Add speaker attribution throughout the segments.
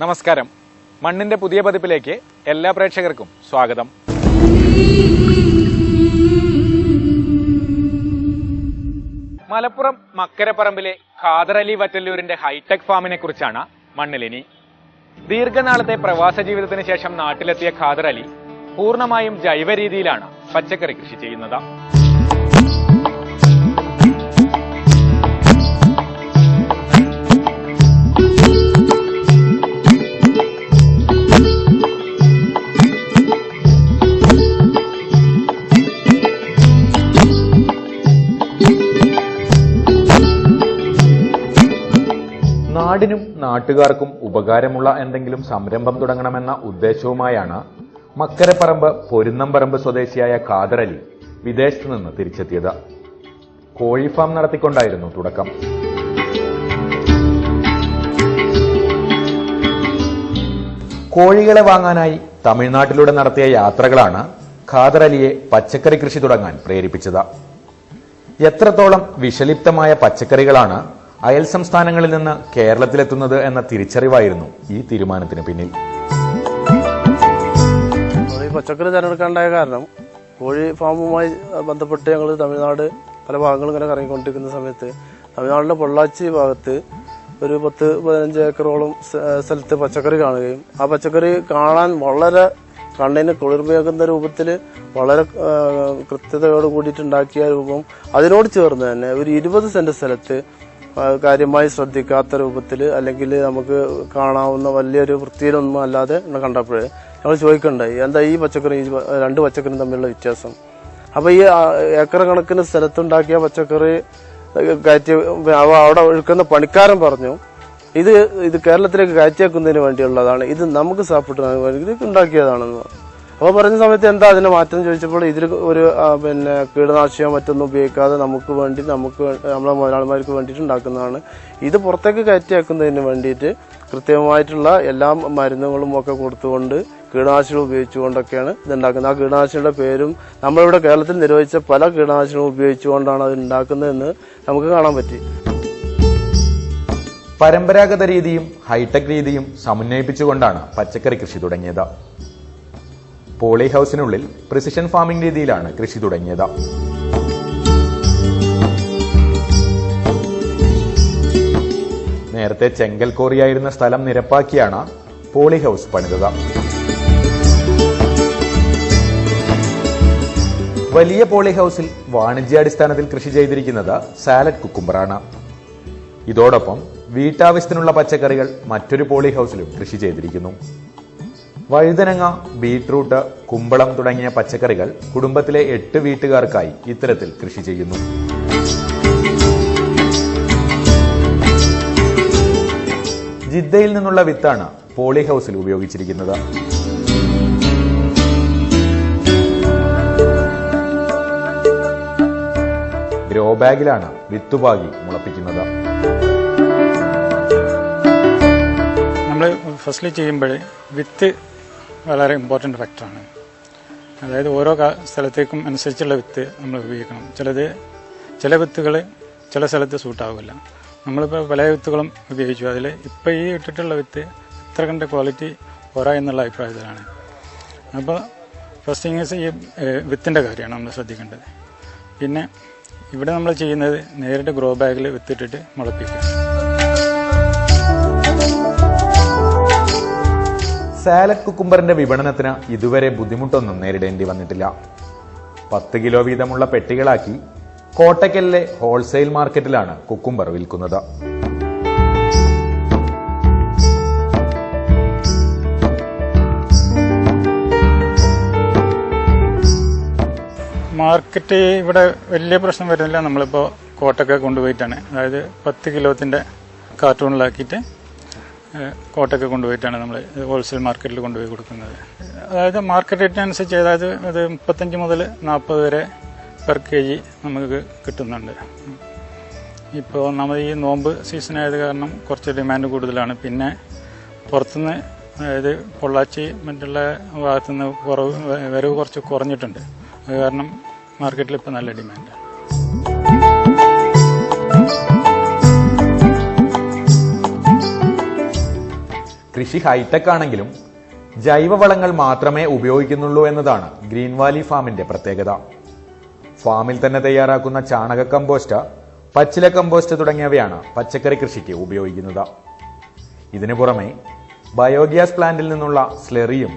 Speaker 1: നമസ്കാരം. മണ്ണിന്റെ പുതിയ പതിപ്പിലേക്ക് എല്ലാ പ്രേക്ഷകർക്കും സ്വാഗതം. മലപ്പുറം മക്കരപ്പറമ്പിലെ ഖാദർ അലി വറ്റല്ലൂരിന്റെ ഹൈടെക് ഫാമിനെ കുറിച്ചാണ് മണ്ണിലിനി. ദീർഘനാളത്തെ പ്രവാസ ജീവിതത്തിന് ശേഷം നാട്ടിലെത്തിയ ഖാദർ അലി പൂർണ്ണമായും ജൈവ രീതിയിലാണ് പച്ചക്കറി കൃഷി ചെയ്യുന്നത്. നാടിനും നാട്ടുകാർക്കും ഉപകാരമുള്ള എന്തെങ്കിലും സംരംഭം തുടങ്ങണമെന്ന ഉദ്ദേശവുമായാണ് മക്കരപ്പറമ്പ് പൊരുന്നംപറമ്പ് സ്വദേശിയായ ഖാദർ അലി വിദേശത്ത് നിന്ന് തിരിച്ചെത്തിയത്. കോഴി ഫാം നടത്തിക്കൊണ്ടായിരുന്നു തുടക്കം. കോഴികളെ വാങ്ങാനായി തമിഴ്നാട്ടിലൂടെ നടത്തിയ യാത്രകളാണ് ഖാദർ അലിയെ പച്ചക്കറി കൃഷി തുടങ്ങാൻ പ്രേരിപ്പിച്ചത്. എത്രത്തോളം വിഷലിപ്തമായ പച്ചക്കറികളാണ് അയൽ സംസ്ഥാനങ്ങളിൽ നിന്ന് കേരളത്തിലെത്തുന്നത് എന്ന തിരിച്ചറിവായിരുന്നു ഈ തീരുമാനത്തിന് പിന്നിൽ.
Speaker 2: ഈ പച്ചക്കറി തിരഞ്ഞെടുക്കാണ്ടായ കാരണം കോഴി ഫാമുമായി ബന്ധപ്പെട്ട് ഞങ്ങൾ തമിഴ്നാട് പല ഭാഗങ്ങളും ഇങ്ങനെ കറങ്ങിക്കൊണ്ടിരിക്കുന്ന സമയത്ത് തമിഴ്നാടിന്റെ പൊള്ളാച്ചി ഭാഗത്ത് ഒരു 10-15 ഏക്കറോളം സ്ഥലത്ത് പച്ചക്കറി കാണുകയും ആ പച്ചക്കറി കാണാൻ വളരെ കണ്ണിന് കുളിർമയാകുന്ന രൂപത്തിൽ വളരെ കൃത്യതയോട് കൂടിയിട്ടുണ്ടാക്കിയ രൂപം, അതിനോട് ചേർന്ന് തന്നെ ഒരു 20 സെന്റ് സ്ഥലത്ത് കാര്യമായി ശ്രദ്ധിക്കാത്ത രൂപത്തിൽ അല്ലെങ്കിൽ നമുക്ക് കാണാവുന്ന വലിയൊരു വൃത്തിയിലൊന്നും അല്ലാതെ കണ്ടപ്പോഴേ ഞങ്ങൾ ചോദിക്കണ്ടായി, എന്താ ഈ പച്ചക്കറി രണ്ട് പച്ചക്കറിയും തമ്മിലുള്ള വ്യത്യാസം. അപ്പൊ ഈ ഏക്കർ കണക്കിന് സ്ഥലത്തുണ്ടാക്കിയ പച്ചക്കറി കയറ്റി അവിടെ ഒഴുക്കുന്ന പണിക്കാരൻ പറഞ്ഞു, ഇത് കേരളത്തിലേക്ക് കയറ്റിയാക്കുന്നതിന് വേണ്ടിയുള്ളതാണ്, ഇത് നമുക്ക് സാപ്പിട്ട് വേണ്ടി ഉണ്ടാക്കിയതാണെന്ന്. അപ്പോൾ പറഞ്ഞ സമയത്ത് എന്താ അതിന്റെ മാറ്റം ചോദിച്ചപ്പോൾ ഇതിൽ ഒരു കീടനാശിയോ മറ്റൊന്നും ഉപയോഗിക്കാതെ നമ്മളെ മുതലാളിമാർക്ക് വേണ്ടിയിട്ട് ഉണ്ടാക്കുന്നതാണ്. ഇത് പുറത്തേക്ക് കയറ്റിയാക്കുന്നതിന് വേണ്ടിയിട്ട് കൃത്യമായിട്ടുള്ള എല്ലാ മരുന്നുകളും ഒക്കെ കൊടുത്തുകൊണ്ട് കീടനാശിനികൾ ഉപയോഗിച്ചുകൊണ്ടൊക്കെയാണ് ഇത് ഉണ്ടാക്കുന്നത്. ആ കീടനാശിനിയുടെ പേരും നമ്മളിവിടെ കേരളത്തിൽ നിരോധിച്ച പല കീടനാശിനികളും ഉപയോഗിച്ചുകൊണ്ടാണ് അത് ഉണ്ടാക്കുന്നതെന്ന് നമുക്ക് കാണാൻ പറ്റി.
Speaker 1: പരമ്പരാഗത രീതിയും ഹൈടെക് രീതിയും സമന്വയിപ്പിച്ചുകൊണ്ടാണ് പച്ചക്കറി കൃഷി തുടങ്ങിയത്. പോളി ഹൌസിനുള്ളിൽ പ്രിസിഷൻ ഫാമിംഗ് രീതിയിലാണ് കൃഷി തുടങ്ങിയത്. നേരത്തെ ചെങ്കൽ കോറിയായിരുന്ന സ്ഥലം നിരപ്പാക്കിയാണ് പോളി ഹൌസ് പണിതത്. വലിയ പോളി ഹൌസിൽ വാണിജ്യാടിസ്ഥാനത്തിൽ കൃഷി ചെയ്തിരിക്കുന്നത് സാലഡ് കുക്കുംബറാണ്. ഇതോടൊപ്പം വീട്ടാവശ്യത്തിനുള്ള പച്ചക്കറികൾ മറ്റൊരു പോളി ഹൌസിലും കൃഷി ചെയ്തിരിക്കുന്നു. വഴുതനങ്ങ, ബീട്രൂട്ട്, കുമ്പളം തുടങ്ങിയ പച്ചക്കറികൾ കുടുംബത്തിലെ 8 വീട്ടുകാർക്കായി ഇത്തരത്തിൽ കൃഷി ചെയ്യുന്നു. ജിദ്ദയിൽ നിന്നുള്ള വിത്താണ് പോളി ഹൌസിൽ ഉപയോഗിച്ചിരിക്കുന്നത്. ഗ്രോ ബാഗിലാണ് വിത്തുപാകി മുളപ്പിക്കുന്നത്.
Speaker 3: നമ്മൾ ഫസ്റ്റ്ലി ചെയ്യുമ്പോൾ വിത്ത് വളരെ ഇമ്പോർട്ടൻ്റ് ഫാക്ടറാണ്. അതായത് ഓരോ സ്ഥലത്തേക്കും അനുസരിച്ചുള്ള വിത്ത് നമ്മൾ ഉപയോഗിക്കണം. ചില വിത്തുകൾ ചില സ്ഥലത്ത് സൂട്ടാവില്ല. നമ്മളിപ്പോൾ പല വിത്തുകളും ഉപയോഗിച്ചു. അതിൽ ഇപ്പോൾ ഈ ഇട്ടിട്ടുള്ള വിത്ത് ഇത്ര കണ്ട ക്വാളിറ്റി പോരാ എന്നുള്ള അഭിപ്രായത്തിലാണ്. അപ്പോൾ ഫസ്റ്റ് തിങ് ഈ വിത്തിൻ്റെ കാര്യമാണ് നമ്മൾ ശ്രദ്ധിക്കേണ്ടത്. പിന്നെ ഇവിടെ നമ്മൾ ചെയ്യുന്നത് നേരിട്ട് ഗ്രോ ബാഗിൽ വിത്തിട്ടിട്ട് മുളപ്പിക്കുക.
Speaker 1: സാലഡ് കുക്കുംബറിന്റെ വിപണനത്തിന് ഇതുവരെ ബുദ്ധിമുട്ടൊന്നും നേരിടേണ്ടി വന്നിട്ടില്ല. 10 കിലോ വീതമുള്ള പെട്ടികളാക്കി കോട്ടക്കലിലെ ഹോൾസെയിൽ മാർക്കറ്റിലാണ് കുക്കുംബർ വിൽക്കുന്നത്.
Speaker 3: മാർക്കറ്റ് ഇവിടെ വലിയ പ്രശ്നം വരുന്നില്ല. നമ്മളിപ്പോൾ കോട്ടക്ക കൊണ്ടുപോയിട്ടാണ്, അതായത് 10 കിലോത്തിൻ്റെ കാർട്ടൂണിലാക്കിയിട്ട് കോട്ടൊക്കെ കൊണ്ടുപോയിട്ടാണ് നമ്മൾ ഹോൾസെയിൽ മാർക്കറ്റിൽ കൊണ്ടുപോയി കൊടുക്കുന്നത്. അതായത് മാർക്കറ്റ് റേറ്റിനനുസരിച്ച് അതായത് അത് 35 മുതൽ 40 വരെ പെർ kg നമുക്ക് കിട്ടുന്നുണ്ട്. ഇപ്പോൾ നമ്മൾ ഈ നോമ്പ് സീസണായത് കാരണം കുറച്ച് ഡിമാൻഡ് കൂടുതലാണ്. പിന്നെ പുറത്തുനിന്ന് അതായത് പൊള്ളാച്ചി മറ്റുള്ള ഭാഗത്തുനിന്ന് വരവ് കുറച്ച് കുറഞ്ഞിട്ടുണ്ട്. അത് കാരണം മാർക്കറ്റിൽ ഇപ്പോൾ നല്ല ഡിമാൻഡാണ്.
Speaker 1: കൃഷി ഹൈടെക് ആണെങ്കിലും ജൈവവളങ്ങൾ മാത്രമേ ഉപയോഗിക്കുന്നുള്ളൂ എന്നതാണ് ഗ്രീൻ വാലി ഫാമിന്റെ പ്രത്യേകത. ഫാമിൽ തന്നെ തയ്യാറാക്കുന്ന ചാണക കമ്പോസ്റ്റ്, പച്ചില കമ്പോസ്റ്റ് തുടങ്ങിയവയാണ് പച്ചക്കറി കൃഷിക്ക് ഉപയോഗിക്കുന്നത്. ഇതിനു പുറമെ ബയോഗ്യാസ് പ്ലാന്റിൽ നിന്നുള്ള സ്ലെറിയും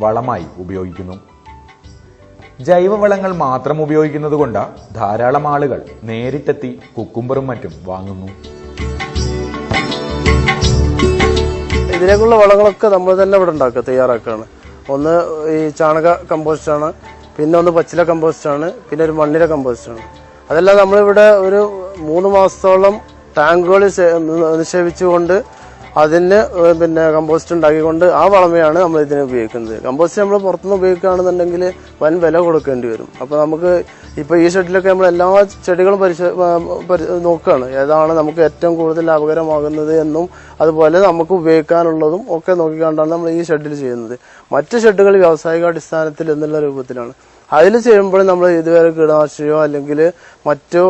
Speaker 1: വളമായി ഉപയോഗിക്കുന്നു. ജൈവവളങ്ങൾ മാത്രം ഉപയോഗിക്കുന്നതുകൊണ്ട് ധാരാളം ആളുകൾ നേരിട്ടെത്തി കുക്കുംബറും മറ്റും വാങ്ങുന്നു.
Speaker 2: ഇതിലേക്കുള്ള വളങ്ങളൊക്കെ നമ്മൾ തന്നെ ഇവിടെ ഉണ്ടാക്കുക, തയ്യാറാക്കുകയാണ്. ഒന്ന് ഈ ചാണക കമ്പോസ്റ്റാണ്, പിന്നെ ഒന്ന് പച്ചില കമ്പോസ്റ്റാണ്, പിന്നെ ഒരു മണ്ണിര കമ്പോസ്റ്റാണ്. അതെല്ലാം നമ്മളിവിടെ ഒരു 3 മാസത്തോളം ടാങ്കുകളിൽ നിക്ഷേപിച്ചുകൊണ്ട് അതിന് പിന്നെ കമ്പോസ്റ്റ് ഉണ്ടാക്കിക്കൊണ്ട് ആ വളമയാണ് നമ്മൾ ഇതിന് ഉപയോഗിക്കുന്നത്. കമ്പോസ്റ്റ് നമ്മൾ പുറത്തുനിന്ന് ഉപയോഗിക്കുകയാണെന്നുണ്ടെങ്കിൽ വൻ വില കൊടുക്കേണ്ടി വരും. അപ്പോൾ നമുക്ക് ഇപ്പോൾ ഈ ഷെഡിലൊക്കെ നമ്മൾ എല്ലാ ചെടികളും നോക്കുകയാണ്, ഏതാണ് നമുക്ക് ഏറ്റവും കൂടുതൽ ലാഭകരമാകുന്നത് എന്നും അതുപോലെ നമുക്ക് ഉപയോഗിക്കാനുള്ളതും ഒക്കെ നോക്കിക്കൊണ്ടാണ് നമ്മൾ ഈ ഷെഡിൽ ചെയ്യുന്നത്. മറ്റ് ഷെഡുകൾ വ്യാവസായിക അടിസ്ഥാനത്തിൽ എന്നുള്ള രൂപത്തിലാണ്. അതിൽ ചെയ്യുമ്പോൾ നമ്മൾ ഇതുവരെ കീടനാശിനിയോ അല്ലെങ്കിൽ മറ്റു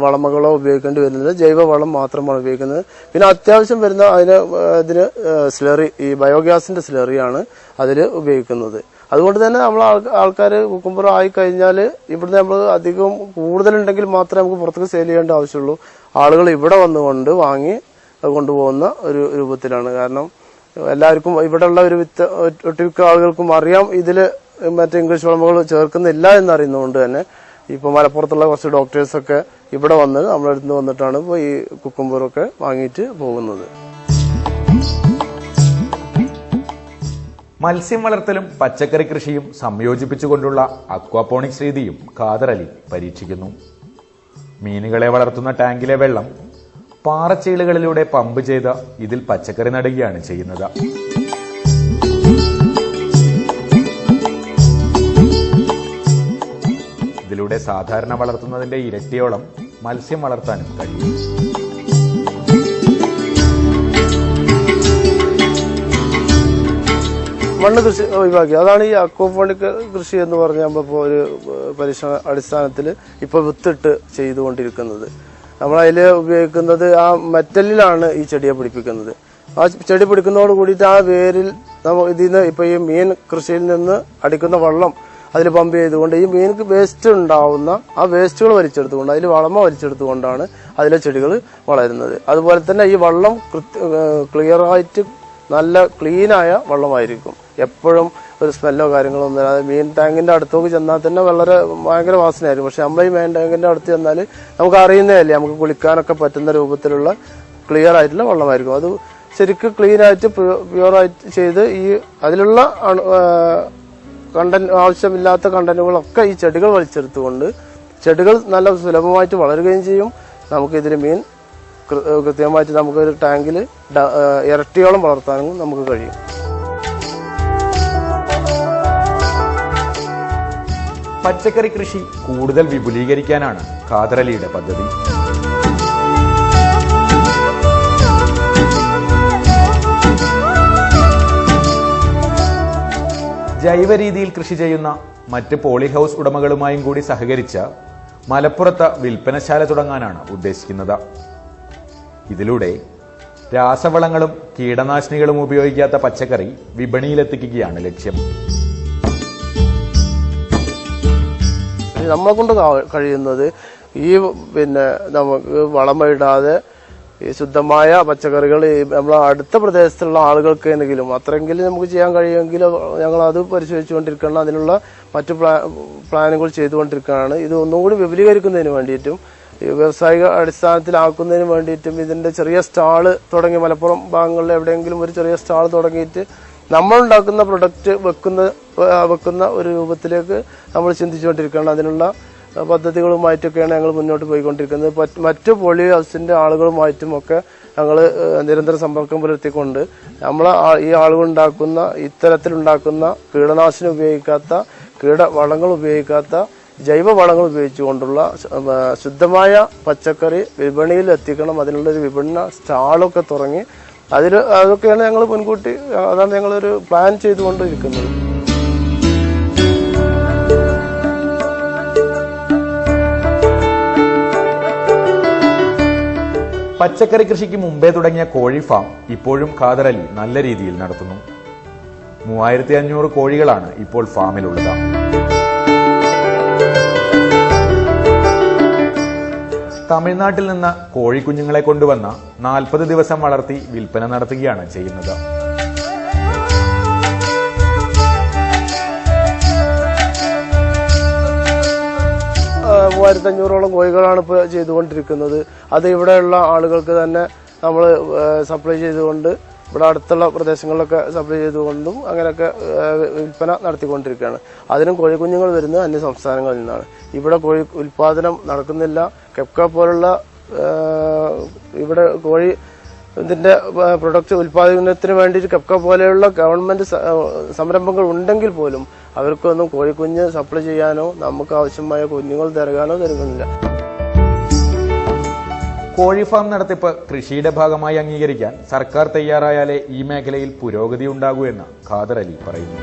Speaker 2: വളമകളോ ഉപയോഗിക്കേണ്ടി വരുന്നത്, ജൈവവളം മാത്രമാണ് ഉപയോഗിക്കുന്നത്. പിന്നെ അത്യാവശ്യം വരുന്ന ഇതിന് സ്ലറി, ഈ ബയോഗ്യാസിന്റെ സ്ലറിയാണ് അതിൽ ഉപയോഗിക്കുന്നത്. അതുകൊണ്ട് തന്നെ നമ്മൾ ആൾക്കാർ കുക്കുംബർ ആയിക്കഴിഞ്ഞാൽ ഇവിടുന്ന് നമ്മൾ അധികം കൂടുതലുണ്ടെങ്കിൽ മാത്രമേ നമുക്ക് പുറത്തേക്ക് സെയിൽ ചെയ്യേണ്ട ആവശ്യമുള്ളൂ. ആളുകൾ ഇവിടെ വന്നുകൊണ്ട് വാങ്ങി കൊണ്ടുപോകുന്ന ഒരു രൂപത്തിലാണ്. കാരണം എല്ലാവർക്കും ഇവിടെയുള്ള ഒരു ഒട്ടുമിക്ക ആളുകൾക്കും അറിയാം ഇതിൽ മറ്റേ ഇംഗ്ലീഷ് വളമകൾ ചേർക്കുന്നില്ല എന്നറിയുന്നതുകൊണ്ട് തന്നെ ഇപ്പോൾ മലപ്പുറത്തുള്ള കുറച്ച് ഡോക്ടേഴ്സൊക്കെ ഇവിടെ വന്ന് നമ്മുടെ അടുത്ത് വന്നിട്ടാണ് ഇപ്പോൾ ഈ കുക്കുംബറൊക്കെ വാങ്ങിയിട്ട് പോകുന്നത്.
Speaker 1: മത്സ്യം വളർത്തലും പച്ചക്കറി കൃഷിയും സംയോജിപ്പിച്ചുകൊണ്ടുള്ള അക്വാപോണിക്സ് രീതിയും ഖാദർ അലി പരീക്ഷിക്കുന്നു. മീനുകളെ വളർത്തുന്ന ടാങ്കിലെ വെള്ളം പാറച്ചീളുകളിലൂടെ പമ്പ് ചെയ്ത് ഇതിൽ പച്ചക്കറി നടുകയാണ് ചെയ്യുന്നത്. ഇതിലൂടെ സാധാരണ വളർത്തുന്നതിന്റെ ഇരട്ടിയോളം മത്സ്യം വളർത്താനും കഴിയും.
Speaker 2: മണ്ണ് കൃഷി ഒഴിവാക്കി, അതാണ് ഈ അക്വാപോണിക് കൃഷി എന്ന് പറഞ്ഞ് നമ്മളിപ്പോൾ ഒരു പരീക്ഷണ അടിസ്ഥാനത്തിൽ ഇപ്പോൾ വിത്തിട്ട് ചെയ്തുകൊണ്ടിരിക്കുന്നത്. നമ്മളതിൽ ഉപയോഗിക്കുന്നത് ആ മെറ്റലിലാണ് ഈ ചെടിയെ പിടിപ്പിക്കുന്നത്. ആ ചെടി പിടിക്കുന്നതോട് കൂടിയിട്ട് ആ വേരിൽ ഇതിന് ഇപ്പോൾ ഈ മീൻ കൃഷിയിൽ നിന്ന് അടിക്കുന്ന വെള്ളം അതിൽ പമ്പ് ചെയ്തുകൊണ്ട് ഈ മീൻക്ക് വേസ്റ്റ് ഉണ്ടാവുന്ന ആ വേസ്റ്റുകൾ വലിച്ചെടുത്തുകൊണ്ട് അതിൽ വളമ വലിച്ചെടുത്തുകൊണ്ടാണ് അതിലെ ചെടികൾ വളരുന്നത്. അതുപോലെ തന്നെ ഈ വെള്ളം ക്ലിയറായിട്ട് നല്ല ക്ലീനായ വെള്ളമായിരിക്കും. എപ്പോഴും ഒരു സ്മെല്ലോ കാര്യങ്ങളോ ഒന്നും ഇല്ലാതെ. മീൻ ടാങ്കിന്റെ അടുത്തേക്ക് ചെന്നാൽ തന്നെ ഭയങ്കര വാസനയായിരിക്കും. പക്ഷെ നമ്മൾ ഈ മീൻ ടാങ്കിന്റെ അടുത്ത് ചെന്നാൽ നമുക്ക് അറിയുന്നതല്ലേ, നമുക്ക് കുളിക്കാനൊക്കെ പറ്റുന്ന രൂപത്തിലുള്ള ക്ലിയർ ആയിട്ടുള്ള വെള്ളമായിരിക്കും. അത് ശരിക്കും ക്ലീനായിട്ട് പ്യുവറായിട്ട് ചെയ്ത് ഈ അതിലുള്ള ആവശ്യമില്ലാത്ത കണ്ടന്റുകളൊക്കെ ഈ ചെടികൾ വലിച്ചെടുത്തുകൊണ്ട് ചെടികൾ നല്ല സുലഭമായിട്ട് വളരുകയും ചെയ്യും. നമുക്കിതിൽ മീൻ കൃത്യമായിട്ട് നമുക്കൊരു ടാങ്കിൽ ഇരട്ടിയോളം വളർത്താനും നമുക്ക് കഴിയും.
Speaker 1: പച്ചക്കറി കൃഷി കൂടുതൽ വിപുലീകരിക്കാനാണ് ഖാദർ അലിയുടെ പദ്ധതി. ജൈവ രീതിയിൽ കൃഷി ചെയ്യുന്ന മറ്റ് പോളി ഹൗസ് ഉടമകളുമായും കൂടി സഹകരിച്ച് മലപ്പുറത്ത് വിൽപ്പനശാല തുടങ്ങാനാണ് ഉദ്ദേശിക്കുന്നത്. ഇതിലൂടെ രാസവളങ്ങളും കീടനാശിനികളും ഉപയോഗിക്കാത്ത പച്ചക്കറി വിപണിയിലെത്തിക്കുകയാണ് ലക്ഷ്യം.
Speaker 2: നമ്മളെ കൊണ്ട് കഴിയുന്നത് ഈ നമുക്ക് വളമിടാതെ ഈ ശുദ്ധമായ പച്ചക്കറികൾ നമ്മളെ അടുത്ത പ്രദേശത്തുള്ള ആളുകൾക്ക് എന്തെങ്കിലും അത്രയെങ്കിലും നമുക്ക് ചെയ്യാൻ കഴിയുമെങ്കിൽ ഞങ്ങൾ അത് പരിശോധിച്ചുകൊണ്ടിരിക്കണം. അതിനുള്ള മറ്റു പ്ലാനുകൾ ചെയ്തുകൊണ്ടിരിക്കുകയാണ്. ഇത് ഒന്നുകൂടി വിപുലീകരിക്കുന്നതിന് വേണ്ടിയിട്ടും വ്യാവസായിക അടിസ്ഥാനത്തിലാക്കുന്നതിന് വേണ്ടിയിട്ടും ഇതിന്റെ ചെറിയ സ്റ്റാള് തുടങ്ങി മലപ്പുറം ഭാഗങ്ങളിൽ എവിടെയെങ്കിലും ഒരു ചെറിയ സ്റ്റാൾ തുടങ്ങിയിട്ട് നമ്മളുണ്ടാക്കുന്ന പ്രൊഡക്റ്റ് വെക്കുന്ന ഒരു രൂപത്തിലേക്ക് നമ്മൾ ചിന്തിച്ചുകൊണ്ടിരിക്കുകയാണ്. അതിനുള്ള പദ്ധതികളുമായിട്ടൊക്കെയാണ് ഞങ്ങൾ മുന്നോട്ട് പോയിക്കൊണ്ടിരിക്കുന്നത്. മറ്റു പോളി ഹൗസിന്റെ ആളുകളുമായിട്ടും ഒക്കെ ഞങ്ങൾ നിരന്തര സമ്പർക്കം പുലർത്തിക്കൊണ്ട് ഈ ആളുകളുണ്ടാക്കുന്ന ഇത്തരത്തിലുണ്ടാക്കുന്ന കീടനാശിനി ഉപയോഗിക്കാത്ത, കീടവളങ്ങൾ ഉപയോഗിക്കാത്ത, ജൈവ വളങ്ങൾ ഉപയോഗിച്ചുകൊണ്ടുള്ള ശുദ്ധമായ പച്ചക്കറി വിപണിയിൽ എത്തിക്കണം. അതിനുള്ളൊരു വിപണന സ്റ്റാളൊക്കെ തുടങ്ങി അതൊക്കെയാണ് ഞങ്ങൾ മുൻകൂട്ടി, അതാണ് ഞങ്ങളൊരു പ്ലാൻ ചെയ്തുകൊണ്ടിരിക്കുന്നത്.
Speaker 1: പച്ചക്കറി കൃഷിക്ക് മുമ്പേ തുടങ്ങിയ കോഴി ഫാം ഇപ്പോഴും ഖാദർ അലി നല്ല രീതിയിൽ നടത്തുന്നു. 3500 കോഴികളാണ് ഇപ്പോൾ ഫാമിലുള്ളത്. തമിഴ്നാട്ടിൽ നിന്ന് കോഴിക്കുഞ്ഞുങ്ങളെ കൊണ്ടുവന്ന 40 ദിവസം വളർത്തി വിൽപ്പന നടത്തുകയാണ് ചെയ്യുന്നത്.
Speaker 2: $3500 കോഴികളാണ് ഇപ്പോൾ ചെയ്തുകൊണ്ടിരിക്കുന്നത്. അത് ഇവിടെയുള്ള ആളുകൾക്ക് തന്നെ നമ്മൾ സപ്ലൈ ചെയ്തുകൊണ്ട് ഇവിടെ അടുത്തുള്ള പ്രദേശങ്ങളിലൊക്കെ സപ്ലൈ ചെയ്തുകൊണ്ടും അങ്ങനെയൊക്കെ വിൽപ്പന നടത്തിക്കൊണ്ടിരിക്കുകയാണ്. അതിനും കോഴിക്കുഞ്ഞുങ്ങൾ വരുന്നത് അന്യ സംസ്ഥാനങ്ങളിൽ നിന്നാണ്. ഇവിടെ കോഴി ഉൽപാദനം നടക്കുന്നില്ല. കെപ്ക പോലുള്ള ഇവിടെ കോഴി ഇതിന്റെ പ്രൊഡക്റ്റ് ഉൽപാദനത്തിന് വേണ്ടിയിട്ട് കെപ്ക പോലെയുള്ള ഗവൺമെന്റ് സംരംഭങ്ങൾ ഉണ്ടെങ്കിൽ പോലും അവർക്കൊന്നും കോഴിക്കുഞ്ഞ് സപ്ലൈ ചെയ്യാനോ നമുക്ക് ആവശ്യമായ കുഞ്ഞുങ്ങൾ തരുവാനോ തരുന്നില്ല.
Speaker 1: കോഴി ഫാം നടത്തിപ്പ് കൃഷിയുടെ ഭാഗമായി അംഗീകരിക്കാൻ സർക്കാർ തയ്യാറായാലേ ഈ മേഖലയിൽ പുരോഗതി ഉണ്ടാകൂ എന്ന് ഖാദർ അലി പറയുന്നു.